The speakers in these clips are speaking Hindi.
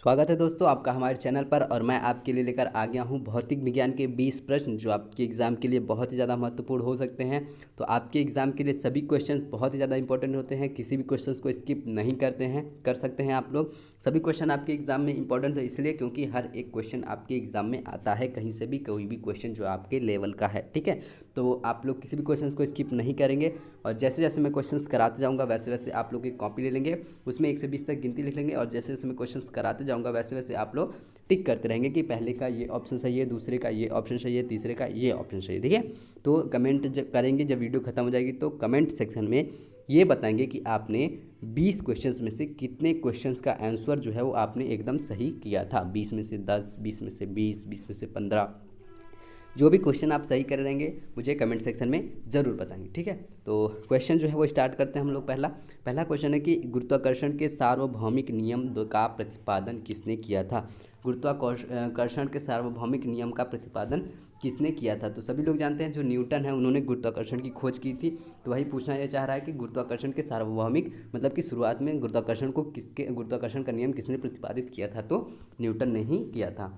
स्वागत है दोस्तों आपका हमारे चैनल पर। और मैं आपके लिए लेकर आ गया हूं भौतिक विज्ञान के 20 प्रश्न जो आपके एग्ज़ाम के लिए बहुत ही ज़्यादा महत्वपूर्ण हो सकते हैं। तो आपके एग्ज़ाम के लिए सभी क्वेश्चन बहुत ही ज़्यादा इंपॉर्टेंट होते हैं, किसी भी क्वेश्चंस को स्किप नहीं कर सकते हैं आप लोग। सभी क्वेश्चन आपके एग्ज़ाम में इंपॉर्टेंट है इसलिए क्योंकि हर एक क्वेश्चन आपके एग्ज़ाम में आता है, कहीं से भी कोई भी क्वेश्चन जो आपके लेवल का है, ठीक है। तो आप लोग किसी भी क्वेश्चन को स्किप नहीं करेंगे और जैसे जैसे मैं क्वेश्चंस कराते जाऊंगा वैसे वैसे आप लोग एक कॉपी ले लेंगे, उसमें 1 से 20 तक गिनती लिख लेंगे और जैसे जैसे मैं क्वेश्चंस कराते जाऊंगा वैसे वैसे आप लोग टिक करते रहेंगे कि पहले का ये ऑप्शन सही है, दूसरे का ये ऑप्शन सही है, तीसरे का ये ऑप्शन सही है, ठीक है। तो कमेंट जब करेंगे, जब वीडियो खत्म हो जाएगी तो कमेंट सेक्शन में ये बताएंगे कि आपने 20 क्वेश्चंस में से कितने क्वेश्चंस का आंसर जो है वो आपने एकदम सही किया था। 20 में से 10, 20 में से 20, 20 में से 15, जो भी क्वेश्चन आप सही कर रहेंगे मुझे कमेंट सेक्शन में ज़रूर बताएंगे, ठीक है। तो क्वेश्चन जो है वो स्टार्ट करते हैं हम लोग। पहला क्वेश्चन है कि गुरुत्वाकर्षण के सार्वभौमिक नियम का प्रतिपादन किसने किया था। गुरुत्वाकर्षण के सार्वभौमिक नियम का प्रतिपादन किसने किया था। तो सभी लोग जानते हैं जो न्यूटन है उन्होंने गुरुत्वाकर्षण की खोज की थी। तो वही पूछना ये चाह रहा है कि गुरुत्वाकर्षण के सार्वभौमिक मतलब कि शुरुआत में गुरुत्वाकर्षण का नियम किसने प्रतिपादित किया था। तो न्यूटन ने ही किया था।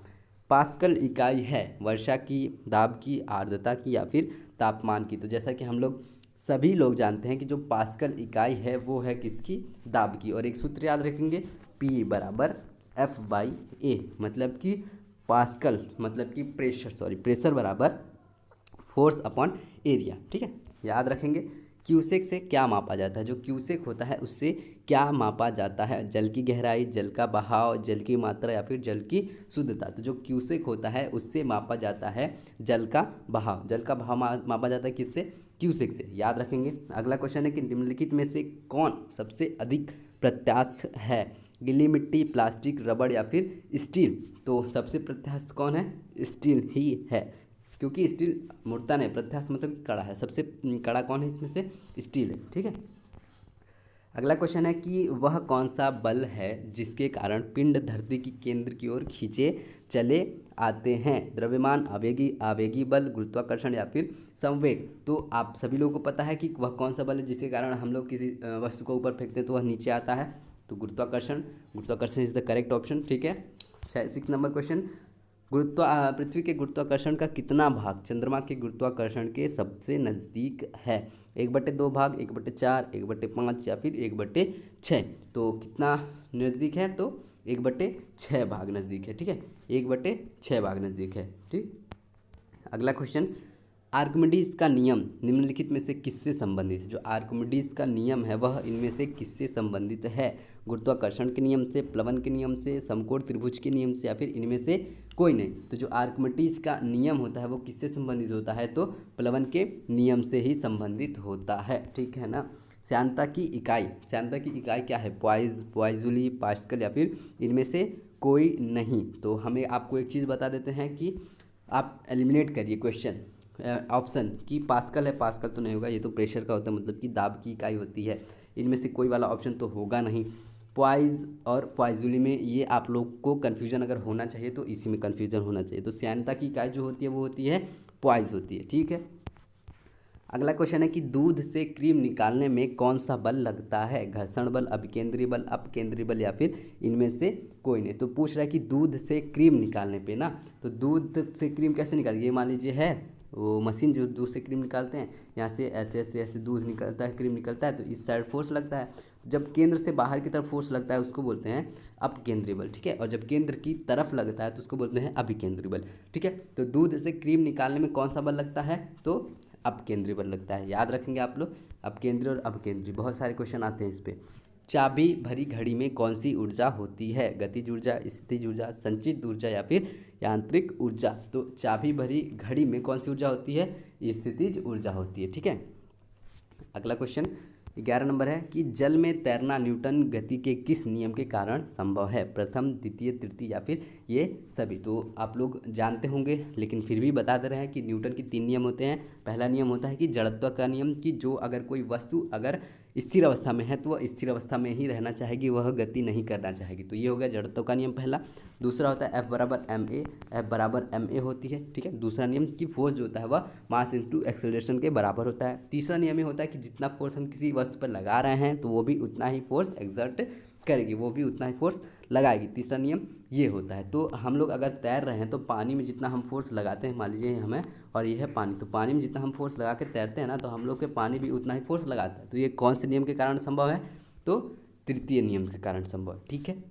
पास्कल इकाई है वर्षा की, दाब की, आर्द्रता की या फिर तापमान की। तो जैसा कि हम लोग सभी लोग जानते हैं कि जो पास्कल इकाई है वो है किसकी, दाब की। और एक सूत्र याद रखेंगे, P बराबर F/A, मतलब कि पास्कल मतलब कि प्रेशर बराबर फोर्स अपॉन एरिया, ठीक है, याद रखेंगे। क्यूसेक से क्या मापा जाता है, जो क्यूसेक होता है उससे क्या मापा जाता है। जल की गहराई, जल का बहाव, जल की मात्रा या फिर जल की शुद्धता। तो जो क्यूसेक होता है उससे मापा जाता है जल का बहाव। जल का बहाव मापा जाता है किससे, क्यूसेक से, याद रखेंगे। अगला क्वेश्चन है कि निम्नलिखित में से कौन सबसे अधिक प्रत्यास्थ है। गीली मिट्टी, प्लास्टिक, रबड़ या फिर स्टील। तो सबसे प्रत्यास्थ कौन है, स्टील ही है, क्योंकि स्टील मुड़ता नहीं, प्रत्यास्थ मतलब कि कड़ा है। सबसे कड़ा कौन है इसमें से, स्टील है, ठीक है। अगला क्वेश्चन है कि वह कौन सा बल है जिसके कारण पिंड धरती की केंद्र की ओर खींचे चले आते हैं। द्रव्यमान, आवेगी बल, गुरुत्वाकर्षण या फिर संवेग। तो आप सभी लोगों को पता है कि वह कौन सा बल है जिसके कारण हम लोग किसी वस्तु को ऊपर फेंकते हैं तो वह नीचे आता है। तो गुरुत्वाकर्षण इज द करेक्ट ऑप्शन, ठीक है। 6 नंबर क्वेश्चन, पृथ्वी के गुरुत्वाकर्षण का कितना भाग चंद्रमा के गुरुत्वाकर्षण के सबसे नज़दीक है। 1/2 भाग, 1/4, 1/5 या फिर 1/6। तो कितना नज़दीक है, तो 1/6 भाग नज़दीक है, ठीक है, 1/6 भाग नज़दीक है, ठीक। अगला क्वेश्चन, आर्किमिडीज का नियम निम्नलिखित में से किससे संबंधित है। जो आर्किमिडीज का नियम है वह इनमें से किससे संबंधित है। गुरुत्वाकर्षण के नियम से, प्लवन के नियम से, समकोण त्रिभुज के नियम से या फिर इनमें से कोई नहीं। तो जो आर्किमिडीज का नियम होता है वो किससे संबंधित होता है, तो प्लवन के नियम से ही संबंधित होता है, ठीक है ना। श्यानता की इकाई क्या है, पॉइज़ुली, पास्कल या फिर इनमें से कोई नहीं। तो हमें आपको एक चीज़ बता देते हैं कि आप एलिमिनेट करिए क्वेश्चन ऑप्शन कि पास्कल है, पास्कल तो नहीं होगा, ये तो प्रेशर का होता है मतलब कि दाब की इकाई होती है। इनमें से कोई वाला ऑप्शन तो होगा नहीं। पॉइज़ और पॉइज़ुली में ये आप लोग को कन्फ्यूजन अगर होना चाहिए तो इसी में कन्फ्यूजन होना चाहिए। तो श्यानता की इकाई जो होती है वो होती है पॉइज़ होती है, ठीक है। अगला क्वेश्चन है कि दूध से क्रीम निकालने में कौन सा बल लगता है। घर्षण बल, अभिकेंद्री बल, अपकेंद्री बल या फिर इनमें से कोई नहीं। तो पूछ रहा है कि दूध से क्रीम निकालने पे ना, तो दूध से क्रीम कैसे निकालेंगे। ये मान लीजिए है वो मशीन जो दूध से क्रीम निकालते हैं, यहाँ से ऐसे ऐसे ऐसे दूध निकलता है, क्रीम निकलता है, तो इस साइड फोर्स लगता है। जब केंद्र से बाहर की तरफ फोर्स लगता है उसको बोलते हैं अपकेंद्री बल, ठीक है। और जब केंद्र की तरफ लगता है तो उसको बोलते हैं अभिकेंद्री बल, ठीक है। तो दूध से क्रीम निकालने में कौन सा बल लगता है, तो अपकेंद्री बल लगता है, याद रखेंगे आप लोग। अपकेंद्री और अपकेंद्री बहुत सारे क्वेश्चन आते हैं इस पर। चाबी भरी घड़ी में कौन सी ऊर्जा होती है। गतिज ऊर्जा, स्थितिज ऊर्जा, संचित ऊर्जा या फिर यांत्रिक ऊर्जा। तो चाबी भरी घड़ी में कौन सी ऊर्जा होती है, स्थितिज ऊर्जा होती है, ठीक है। अगला क्वेश्चन 11 नंबर है कि जल में तैरना न्यूटन गति के किस नियम के कारण संभव है। प्रथम, द्वितीय, तृतीय या फिर ये सभी। तो आप लोग जानते होंगे लेकिन फिर भी बता दे रहे हैं कि न्यूटन के 3 नियम होते हैं। पहला नियम होता है कि जड़त्व का नियम, कि जो अगर कोई वस्तु अगर स्थिर अवस्था में है तो वह स्थिर अवस्था में ही रहना चाहेगी, वह गति नहीं करना चाहेगी। तो ये हो गया जड़त्व का नियम पहला। दूसरा होता है F = ma होती है, ठीक है। दूसरा नियम कि फोर्स जो होता है वह मास इंटू एक्सेलरेशन के बराबर होता है। तीसरा नियम ये होता है कि जितना फोर्स हम किसी वस्तु पर लगा रहे हैं तो वो भी उतना ही फोर्स एक्सर्ट करेगी, वो भी उतना ही फोर्स लगाएगी। तीसरा नियम ये होता है। तो हम लोग अगर तैर रहे हैं तो पानी में जितना हम फोर्स लगाते हैं, मान लीजिए हमें, और ये है पानी, तो पानी में जितना हम फोर्स लगा के तैरते हैं ना, तो हम लोग के पानी भी उतना ही फोर्स लगाता है। तो ये कौन से नियम के कारण संभव है? तो तृतीय नियम के कारण संभव है। ठीक है,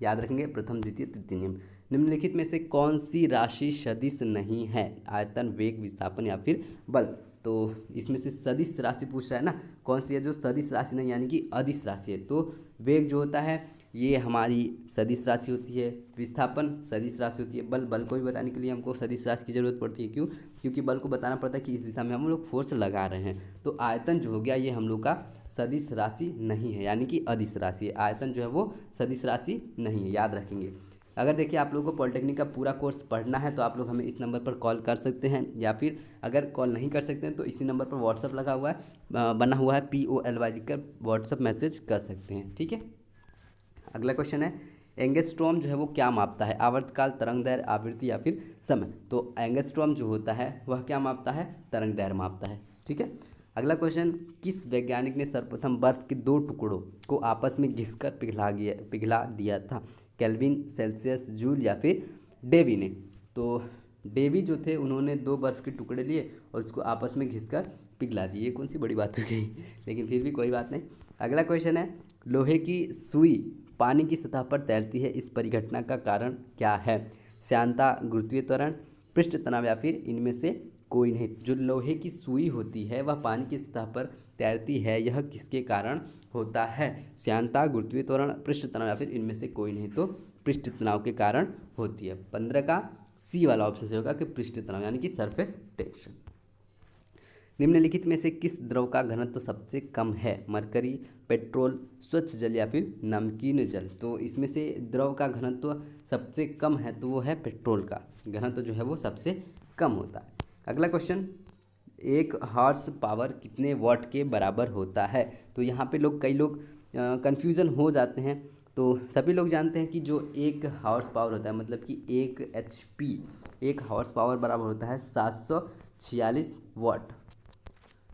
याद रखेंगे, प्रथम द्वितीय तृतीय नियम। निम्नलिखित में से कौन सी राशि सदिश नहीं है? आयतन, वेग, विस्थापन या फिर बल। तो इसमें से सदिश राशि पूछ रहा है ना, कौन सी है जो सदिश राशि नहीं यानी कि अदिश राशि है? तो वेग जो होता है ये हमारी सदिश राशि होती है, विस्थापन सदिश राशि होती है, बल को भी बताने के लिए हमको सदिश राशि की जरूरत पड़ती है। क्यों? क्योंकि बल को बताना पड़ता है कि इस दिशा में हम लोग फोर्स लगा रहे हैं। तो आयतन जो हो गया ये हम लोग का सदिश राशि नहीं है, यानी कि अदिश राशि है। आयतन जो है वो सदिश राशि नहीं है, याद रखेंगे। अगर देखिए आप लोगों को पॉलिटेक्निक का पूरा कोर्स पढ़ना है तो आप लोग हमें इस नंबर पर कॉल कर सकते हैं, या फिर अगर कॉल नहीं कर सकते हैं तो इसी नंबर पर व्हाट्सअप लगा हुआ है, बना हुआ है POLY लिखकर व्हाट्सअप मैसेज कर सकते हैं। ठीक है, अगला क्वेश्चन है, एंगस्ट्रॉम जो है वो क्या मापता है? आवर्तकाल, तरंग दैर्घ्य, आवृत्ति या फिर समय। तो एंगस्ट्रॉम जो होता है वह क्या मापता है? तरंग दैर्घ्य मापता है। ठीक है, अगला क्वेश्चन, किस वैज्ञानिक ने सर्वप्रथम बर्फ के 2 टुकड़ों को आपस में घिसकर पिघला दिया था? केल्विन, सेल्सियस, जूल या फिर डेवी ने? तो डेवी जो थे उन्होंने 2 बर्फ़ के टुकड़े लिए और उसको आपस में घिसकर पिघला दिए। ये कौन सी बड़ी बात हो गई, लेकिन फिर भी कोई बात नहीं। अगला क्वेश्चन है, लोहे की सुई पानी की सतह पर तैरती है, इस परिघटना का कारण क्या है? श्यानता, गुरुत्वीय त्वरण, पृष्ठ तनाव या फिर इनमें से कोई नहीं। जो लोहे की सुई होती है वह पानी की सतह पर तैरती है, यह किसके कारण होता है? श्यानता, गुरुत्वीय त्वरण, पृष्ठ तनाव या फिर इनमें से कोई नहीं। तो पृष्ठ तनाव के कारण होती है। 15 का सी वाला ऑप्शन से होगा कि पृष्ठ तनाव यानी कि सरफेस टेंशन। निम्नलिखित में से किस द्रव का घनत्व सबसे कम है? मरकरी, पेट्रोल, स्वच्छ जल या फिर नमकीन जल। तो इसमें से द्रव का घनत्व सबसे कम है तो वो है पेट्रोल का घनत्व जो है वो सबसे कम होता है। अगला क्वेश्चन, 1 हॉर्स पावर कितने वाट के बराबर होता है? तो यहाँ पे कई लोग कन्फ्यूज़न हो जाते हैं। तो सभी लोग जानते हैं कि जो 1 हॉर्स पावर होता है मतलब कि 1 HP, 1 हॉर्स पावर बराबर होता है 746 वाट,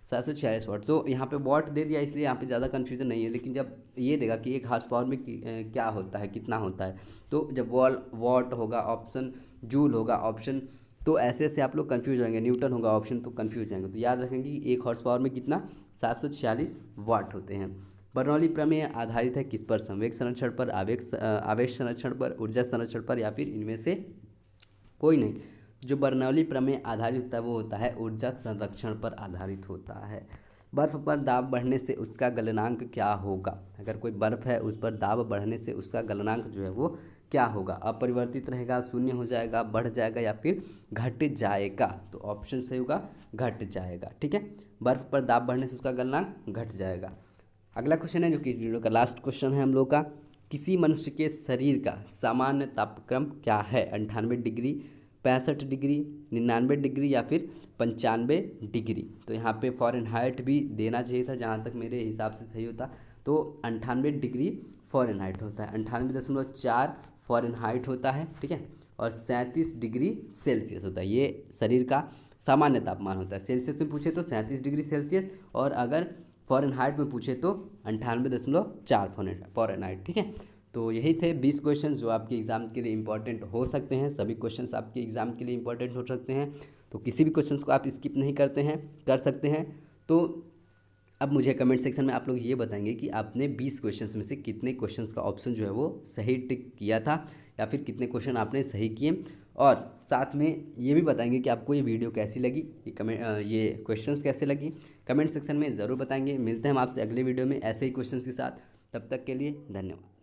746 वाट। तो यहाँ पे वाट दे दिया इसलिए यहाँ पे ज़्यादा कन्फ्यूज़न नहीं है, लेकिन जब ये देगा कि 1 हॉर्स पावर में क्या होता है, कितना होता है, तो जब वाट होगा ऑप्शन, जूल होगा ऑप्शन, तो ऐसे ऐसे आप लोग कन्फ्यूज होंगे, न्यूटन होगा ऑप्शन, तो कन्फ्यूज होंगे। तो याद रखेंगे कि 1 हॉर्स पावर में कितना, 746 वाट होते हैं। बर्नौली प्रमेय आधारित है किस पर? संवेग संरक्षण पर, आवेश संरक्षण पर, ऊर्जा संरक्षण पर या फिर इनमें से कोई नहीं। जो बर्नौली प्रमेय आधारित होता है वो होता है ऊर्जा संरक्षण पर आधारित होता है। बर्फ़ पर दाब बढ़ने से उसका गलनांक क्या होगा? अगर कोई बर्फ़ है उस पर दाब बढ़ने से उसका गलनांक जो है वो क्या होगा? अपरिवर्तित रहेगा, शून्य हो जाएगा, बढ़ जाएगा या फिर घट जाएगा? तो ऑप्शन सही होगा घट जाएगा। ठीक है, बर्फ़ पर दाब बढ़ने से उसका गलनांक घट जाएगा। अगला क्वेश्चन है जो कि इस वीडियो का लास्ट क्वेश्चन है हम लोग का, किसी मनुष्य के शरीर का सामान्य तापक्रम क्या है? 98 डिग्री, 65 डिग्री, 99 डिग्री या फिर 95 डिग्री? तो यहाँ पे फ़ारेनहाइट भी देना चाहिए था, जहाँ तक मेरे हिसाब से सही होता। तो 98 डिग्री फ़ारेनहाइट होता है, 98.4 फ़ारेनहाइट होता है। ठीक है, और 37 डिग्री सेल्सियस होता है। ये शरीर का सामान्य तापमान होता है। सेल्सियस में पूछे तो 37 डिग्री सेल्सियस, और अगर फ़ारेनहाइट में पूछे तो 98.4 फ़ारेनहाइट। ठीक है, तो यही थे 20 क्वेश्चन जो आपके एग्ज़ाम के लिए इंपॉर्टेंट हो सकते हैं। सभी क्वेश्चंस आपके एग्ज़ाम के लिए इंपॉर्टेंट हो सकते हैं, तो किसी भी क्वेश्चंस को आप स्किप नहीं कर सकते हैं। तो अब मुझे कमेंट सेक्शन में आप लोग ये बताएंगे कि आपने 20 क्वेश्चंस में से कितने क्वेश्चंस का ऑप्शन जो है वो सही टिक किया था, या फिर कितने क्वेश्चन आपने सही किए, और साथ में ये भी बताएंगे कि आपको ये वीडियो कैसी लगी, ये क्वेश्चंस कैसे लगी। कमेंट सेक्शन में ज़रूर बताएंगे। मिलते हैं हम आपसे अगले वीडियो में ऐसे ही क्वेश्चंस के साथ, तब तक के लिए धन्यवाद।